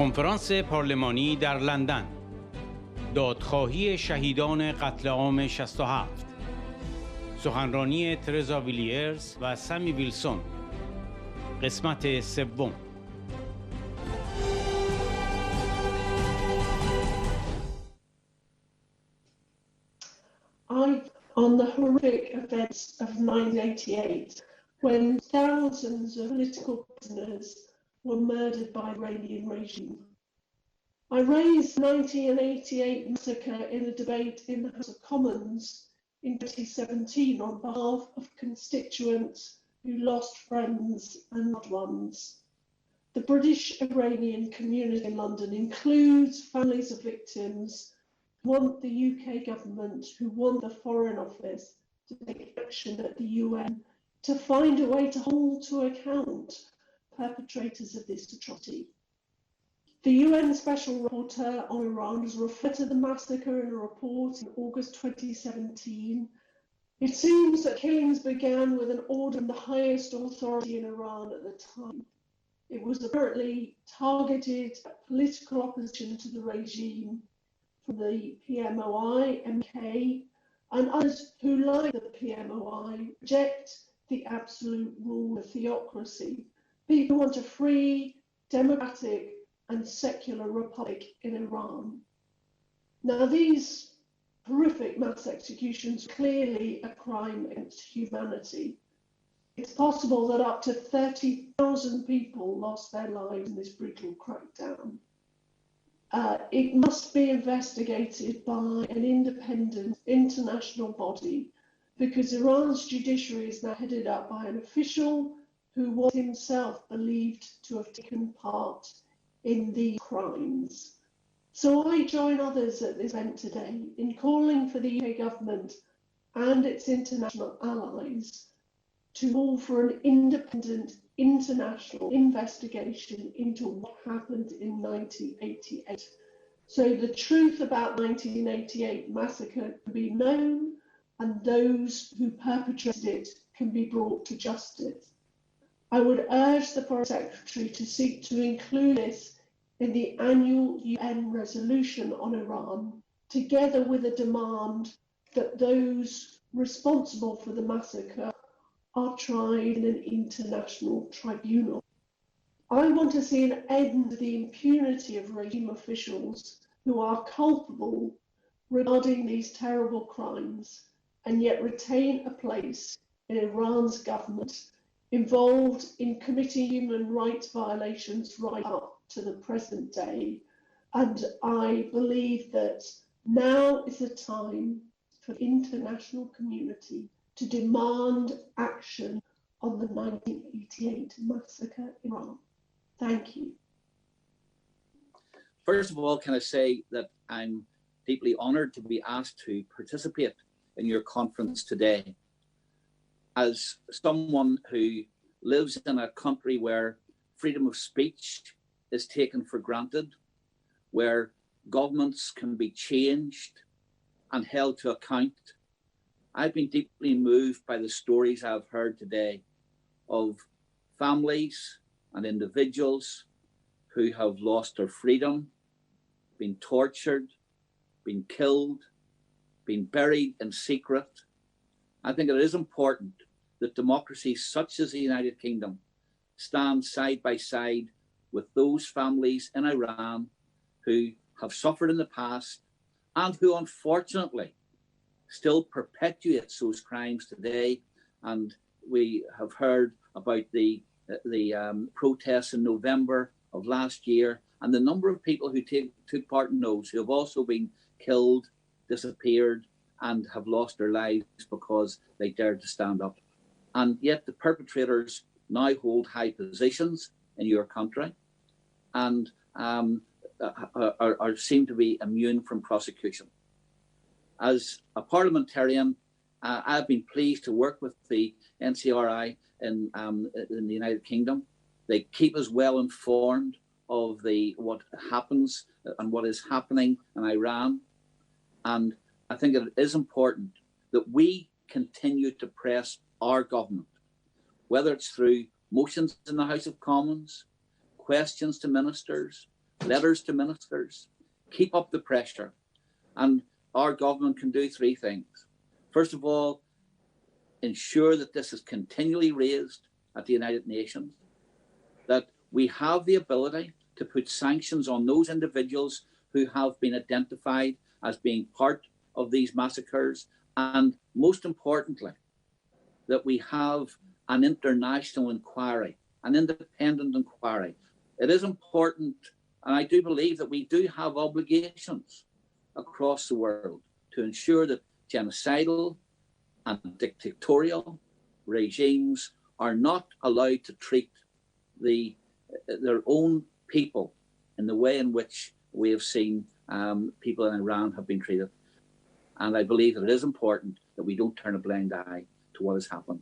کنفرانس پارلمانی در لندن، دادخواهی شهیدان قتل عام ۶۷، سخنرانی ترزا ویلیرز و سمی ویلسون، قسمت سوم. On the horrific events of 1988, when thousands of political prisoners were murdered by the Iranian regime. I raised the 1988 massacre in a debate in the House of Commons in 2017 on behalf of constituents who lost friends and loved ones. The British Iranian community in London includes families of victims who want the UK government, who want the Foreign Office to take action at the UN to find a way to hold to account perpetrators of this atrocity. The UN Special Rapporteur on Iran has referred to the massacre in a report in August 2017. It seems that killings began with an order from the highest authority in Iran at the time. It was apparently targeted at political opposition to the regime from the PMOI, MK, and others who, like the PMOI, reject the absolute rule of theocracy. People want a free, democratic, and secular republic in Iran. Now, these horrific mass executions are clearly a crime against humanity. It's possible that up to 30,000 people lost their lives in this brutal crackdown. It must be investigated by an independent international body because Iran's judiciary is now headed up by an official who was himself believed to have taken part in these crimes. So I join others at this event today in calling for the UK government and its international allies to call for an independent international investigation into what happened in 1988. So the truth about the 1988 massacre can be known and those who perpetrated it can be brought to justice. I would urge the Foreign Secretary to seek to include this in the annual UN resolution on Iran, together with a demand that those responsible for the massacre are tried in an international tribunal. I want to see an end to the impunity of regime officials who are culpable regarding these terrible crimes and yet retain a place in Iran's government involved in committing human rights violations right up to the present day. And I believe that now is the time for the international community to demand action on the 1988 massacre in Iran. Thank you. First of all, can I say that I'm deeply honoured to be asked to participate in your conference today. As someone who lives in a country where freedom of speech is taken for granted, where governments can be changed and held to account, I've been deeply moved by the stories I've heard today of families and individuals who have lost their freedom, been tortured, been killed, been buried in secret. I think it is important that democracies such as the United Kingdom stand side by side with those families in Iran who have suffered in the past and who unfortunately still perpetuates those crimes today. And we have heard about the protests in November of last year and the number of people who took part in those who have also been killed, disappeared, and have lost their lives because they dared to stand up. And yet the perpetrators now hold high positions in your country and seem to be immune from prosecution. As a parliamentarian, I've been pleased to work with the NCRI in the United Kingdom. They keep us well informed of what happens and what is happening in Iran. And I think it is important that we continue to press our government, whether it's through motions in the House of Commons, questions to ministers, letters to ministers, keep up the pressure. And our government can do three things. First of all, ensure that this is continually raised at the United Nations, that we have the ability to put sanctions on those individuals who have been identified as being part of these massacres, and most importantly, that we have an international inquiry, an independent inquiry. It is important, and I do believe that we do have obligations across the world to ensure that genocidal and dictatorial regimes are not allowed to treat their own people in the way in which we have seen people in Iran have been treated. And I believe that it is important that we don't turn a blind eye to what has happened.